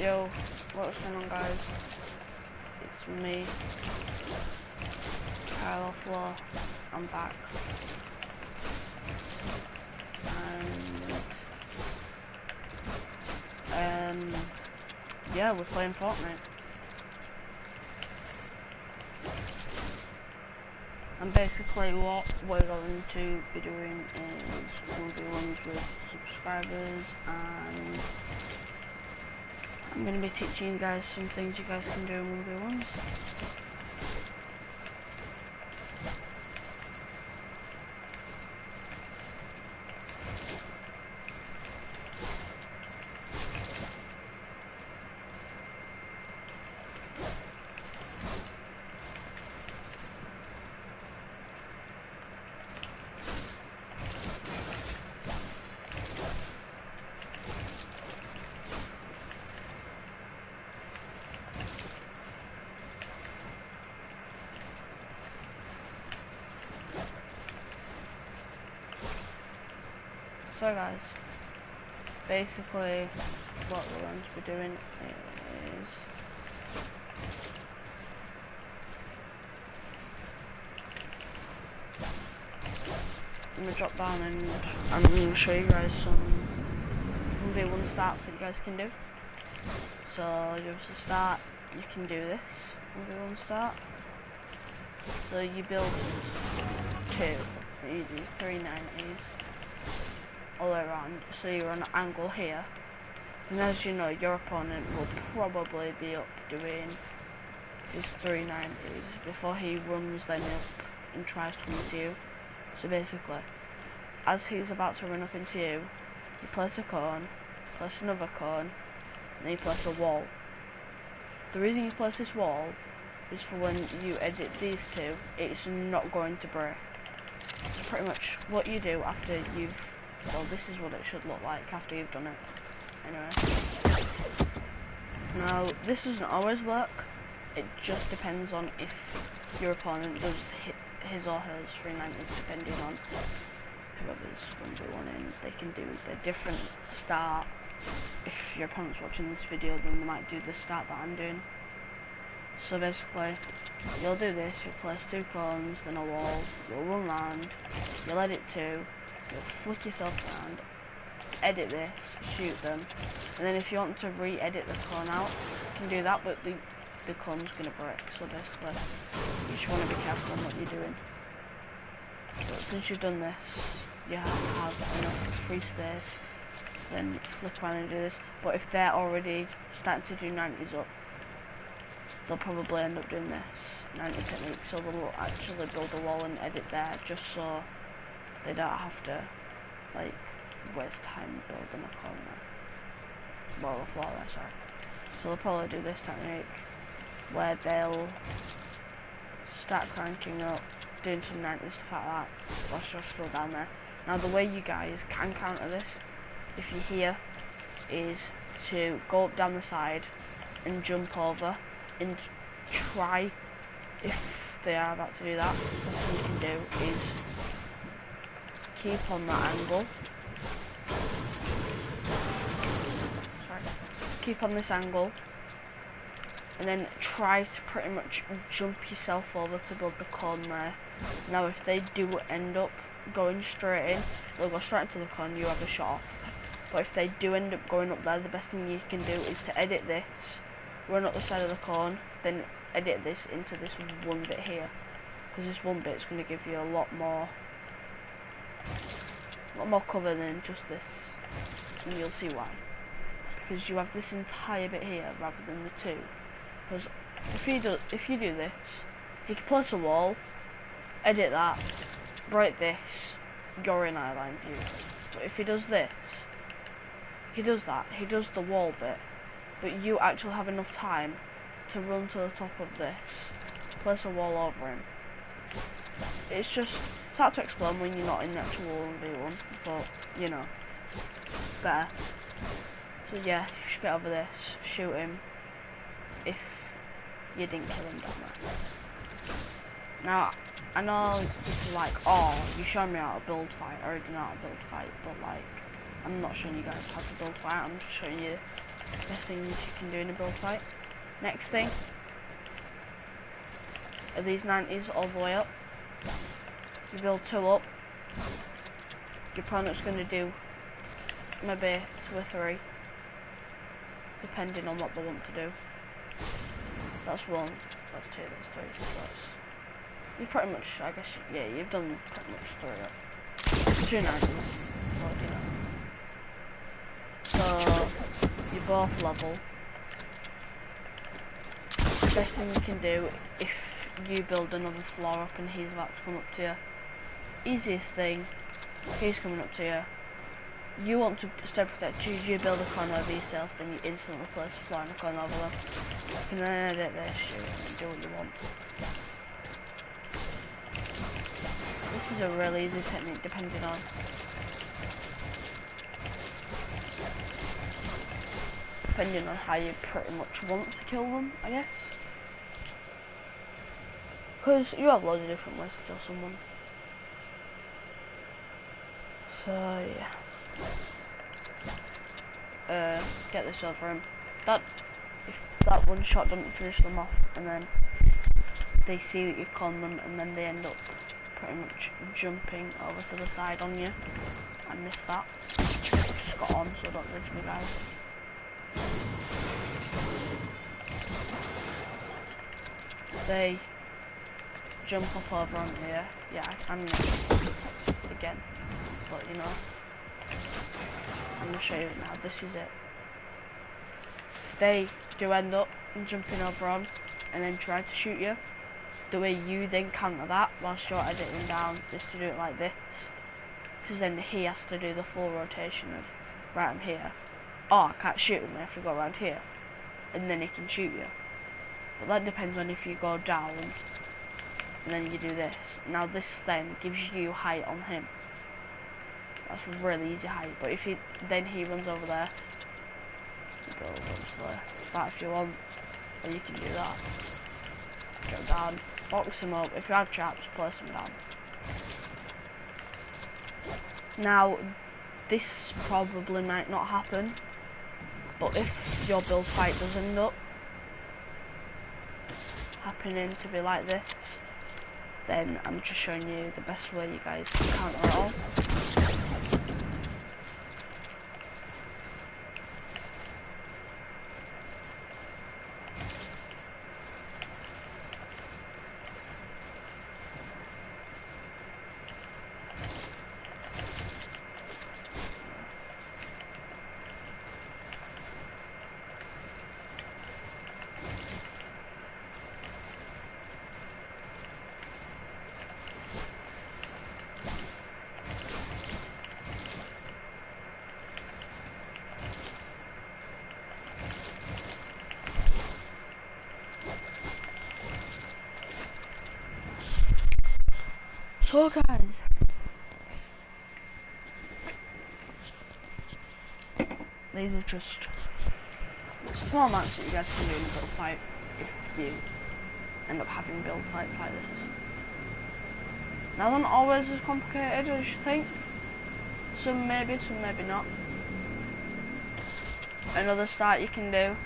Yo, what's going on, guys? It's me, Kyle Floor. I'm back. And yeah, we're playing Fortnite. And basically what we're going to be doing is 1v1s with subscribers, and I'm going to be teaching you guys some things you guys can do in 1v1s. So guys, basically what we're going to be doing is I'm going to drop down and I'm going to show you guys some 1v1 starts that you guys can do. So you have to start, you can do this 1v1 start. So you build two, you do 390s all the way around, so you're on an angle here, and as you know, your opponent will probably be up doing his 390s before he runs then up and tries to come into you. So basically, as he's about to run up into you, you place a cone, place another cone, and then you place a wall. The reason you place this wall is for when you edit these two, it's not going to break. So pretty much what you do after you've, well, this is what it should look like after you've done it. Anyway. Now, this doesn't always work. It just depends on if your opponent does his or hers 390s, depending on whoever's 1v1ing. They can do the different start. If your opponent's watching this video, then they might do the start that I'm doing. So basically, you'll do this, you'll place two cones, then a wall, you'll run round, you'll edit two, you'll flick yourself around, edit this, shoot them, and then if you want to re-edit the cone out, you can do that, but the cone's going to break. So basically, you just want to be careful on what you're doing. But since you've done this, you have to have enough free space, then flick around and do this. But if they're already starting to do 90s up, they'll probably end up doing this 90 technique, so they'll actually build a wall and edit there, just so they don't have to like waste time building a corner. Well, a floor there, sorry. So they'll probably do this technique where they'll start cranking up, doing some 90s stuff like that, whilst you're still down there. Now the way you guys can counter this, if you're here, is to go up down the side and jump over and try, if they are about to do that, the best thing you can do is keep on that angle. Sorry. Keep on this angle, and then try to pretty much jump yourself over to build the cone there. Now if they do end up going straight in, they'll go straight into the cone, you have a shot off. But if they do end up going up there, the best thing you can do is to edit this, run up the side of the cone, then edit this into this one bit here, because this one bit is going to give you a lot more cover than just this, and you'll see why. Because you have this entire bit here rather than the two. Because if you do this, you can place a wall, edit that, break this, you're in eyeline view. But if he does this, he does that, he does the wall bit, but you actually have enough time to run to the top of this, place a wall over him. It's hard to explain when you're not in the actual 1v1, but you know, better. So yeah, you should get over this, shoot him, if you didn't kill him down there. Now, I know this is like, oh, you showed me how to build fight, I already know how to build fight, but like, I'm not showing you guys how to build fight, I'm just showing you best things you can do in a build fight. Next thing, are these 90s all the way up. You build 2 up, your opponent's going to do maybe 2 or 3, depending on what they want to do. That's 1, that's 2, that's 3, that's... You pretty much, I guess, yeah, you've done pretty much 3 up. 2 90s, well, you know. So, you're both level. The best thing you can do, if you build another floor up and he's about to come up to you, easiest thing, he's coming up to you, you want to stay protected, you build a corner over yourself, then you instantly place a floor in the corner over them. You can then edit this, shoot, and do what you want. This is a really easy technique depending on how you pretty much want to kill them, I guess. Because you have loads of different ways to kill someone. So yeah. Get this over him. If that one shot doesn't finish them off and then they see that you've conned them and then they end up pretty much jumping over to the side on you. I missed that. Just got on, so don't judge me, guys. They jump up over on here. Yeah, I'm again, but you know, I'm gonna show you now. This is it. They do end up jumping over on and then try to shoot you. The way you then counter that whilst you're editing down is to do it like this, because then he has to do the full rotation of right, I'm here. Oh, I can't shoot him, I have to go around here, and then he can shoot you. But that depends on if you go down and then you do this. Now this then gives you height on him. That's really easy height. But if he runs over there, you go over there. That if you want, or you can do that. Go down, box him up. If you have traps, place him down. Now this probably might not happen, but if your build fight does end up happening to be like this, then I'm just showing you the best way you guys can counter it all. So guys, these are just small amounts that you guys can do in a build fight if you end up having build fights like this. Now they're not always as complicated as you think. Some maybe not. Another start you can do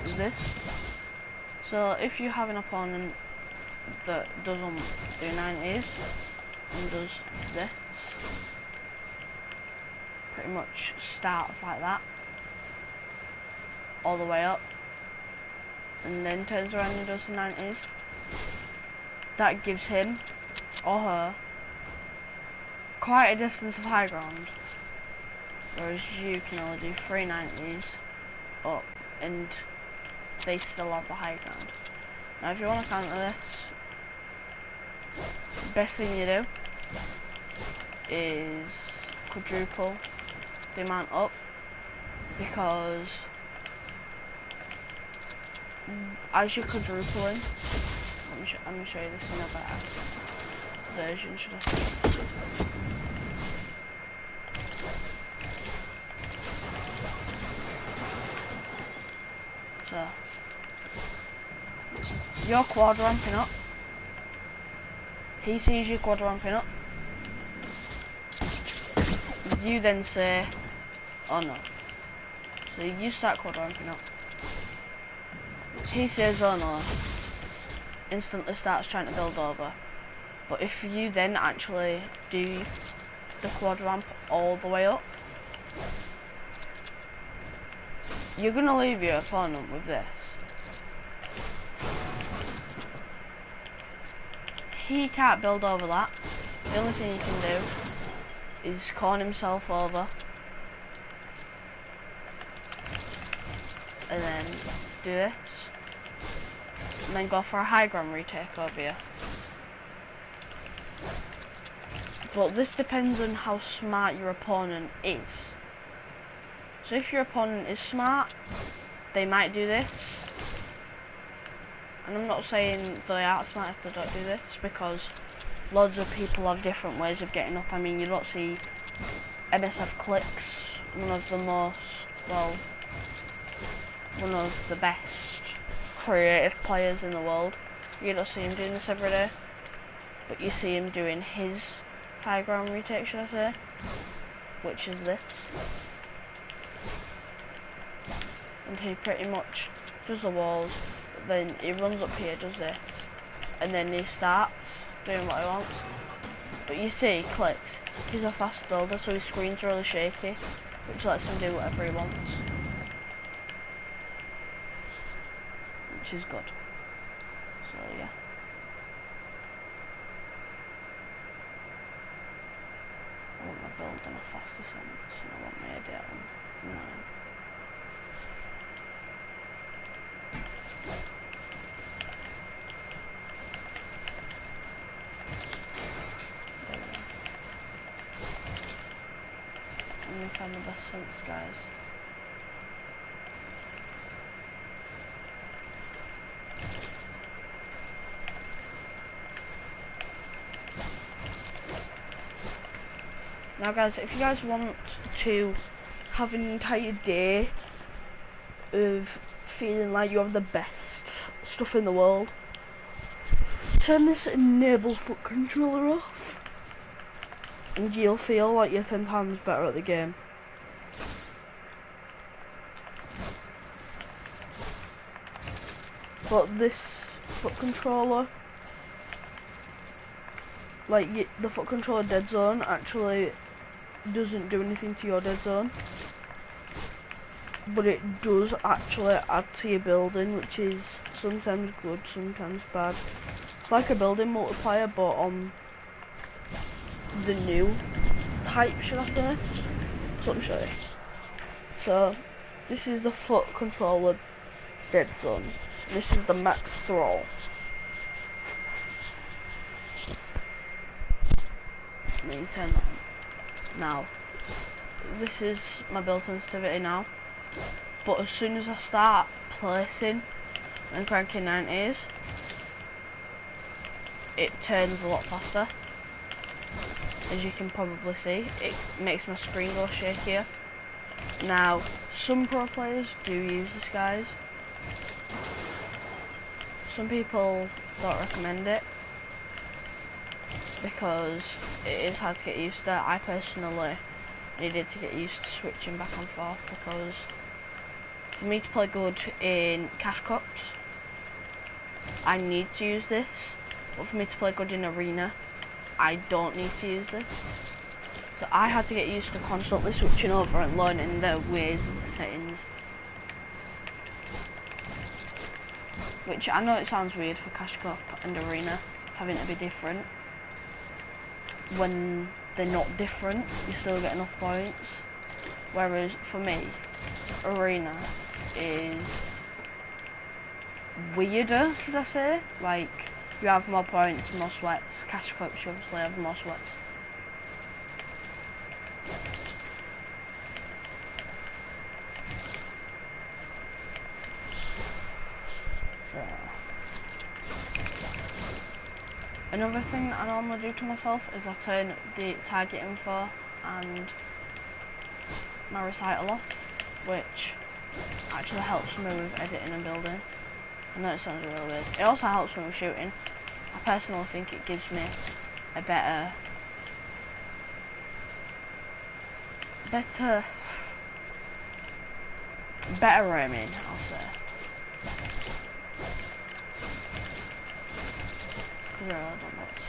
is this. So if you have an opponent that doesn't do 90s and does this, pretty much starts like that all the way up and then turns around and does the 90s, that gives him or her quite a distance of high ground, whereas you can only do 3 90s up and they still have the high ground. Now if you want to counter this, best thing you do is quadruple the amount up, because as you're quadrupling, I'm going to show you this in a better version, should I say. So you're quad ramping up, he sees you quad ramping up, you then say, oh no, So you start quad ramping up. He says, oh no, instantly starts trying to build over. But if you then actually do the quad ramp all the way up, you're gonna leave your opponent with this. He can't build over that. The only thing he can do is con himself over and then do this and then go for a high ground retake over here. But this depends on how smart your opponent is. So if your opponent is smart, they might do this. And I'm not saying they aren't smart if they don't do this, because loads of people have different ways of getting up. I mean, you don't see MSF Clicks, one of the most, well, one of the best creative players in the world. You don't see him doing this every day, but you see him doing his high ground retake, should I say, which is this. And he pretty much does the walls, but then he runs up here, does this, and then he starts doing what he wants. But you see, Clicks, he's a fast builder, so his screen's really shaky, which lets him do whatever he wants, which is good. So yeah. I want my build on a fast descent, and I want my edit on 9. I'm gonna find the best sense, guys. Now guys, if you guys want to have an entire day of feeling like you have the best stuff in the world, turn this enable foot controller off and you'll feel like you're 10 times better at the game. But this foot controller, like the foot controller dead zone actually doesn't do anything to your dead zone, but it does actually add to your building, which is sometimes good, sometimes bad. It's like a building multiplier, but on the new type, should I say. So let me show you. So this is the foot controller dead zone. This is the max throw. Let me turn that on. Now, this is my build sensitivity now, but as soon as I start placing and cranking 90s, it turns a lot faster. As you can probably see, it makes my screen go shakier. Now, some pro players do use this, guys. Some people don't recommend it because it is hard to get used to. I personally needed to get used to switching back and forth, because for me to play good in cash cups, I need to use this, but for me to play good in arena, I don't need to use this. So I had to get used to constantly switching over and learning the ways of the settings, which I know it sounds weird for cash cup and arena having to be different. When they're not different, you still get enough points. Whereas for me, arena is weirder, should I say? Like, you have more points, more sweats. Cash clips, you obviously have more sweats. So, another thing I normally do to myself is I turn the target info and my recital off, which actually helps me with editing and building. I know it sounds really weird. It also helps me with shooting. I personally think it gives me a better better aiming, I'll say. Because I don't know what to say.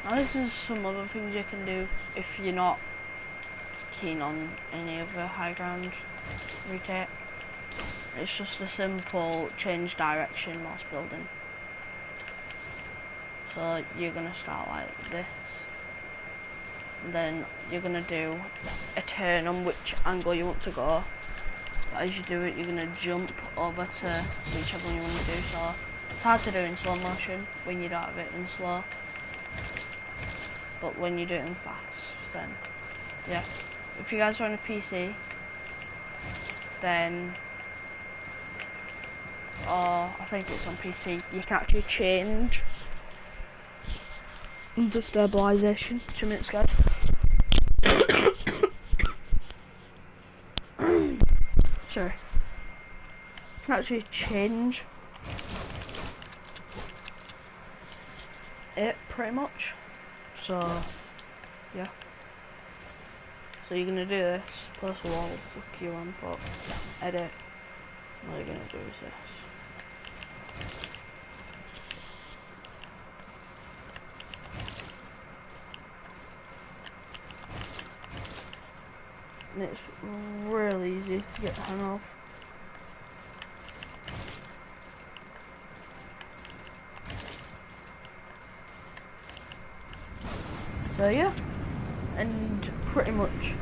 Now this is some other things you can do if you're not keen on any other high ground retake. It's just a simple change direction whilst building. So you're gonna start like this, and then you're gonna do a turn on which angle you want to go. But as you do it, you're gonna jump over to whichever one you want to do. So it's hard to do in slow motion when you don't have it in slow. But when you do it in fast, then yeah. If you guys are on a PC, then I think it's on PC, you can actually change the stabilization. 2 minutes, guys. Sorry. You can actually change it pretty much. So yeah. So you're gonna do this. First of all, fuck you on, but edit. What you're gonna do is this. And it's really easy to get the hang of. So yeah, and pretty much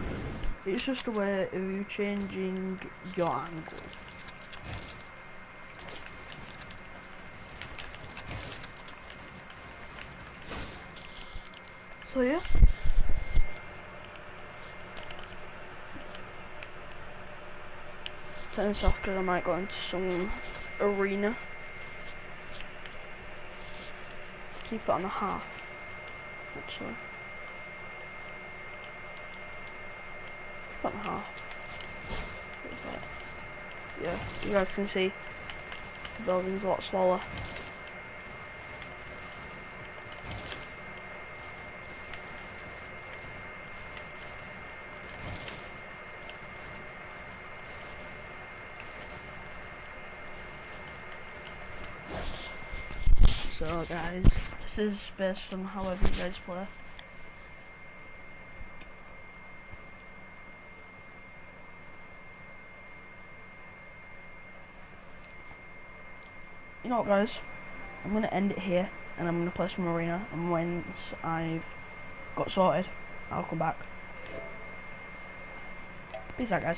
it's just a way of you changing your angle. So yeah. Turn this off because I might go into some arena. Keep it on a half, actually. Keep it on a half. Yeah, you guys can see the building's a lot slower. So guys, this is based on however you guys play. You know what guys, I'm going to end it here and I'm going to play some arena, and once I've got sorted, I'll come back. Peace out guys.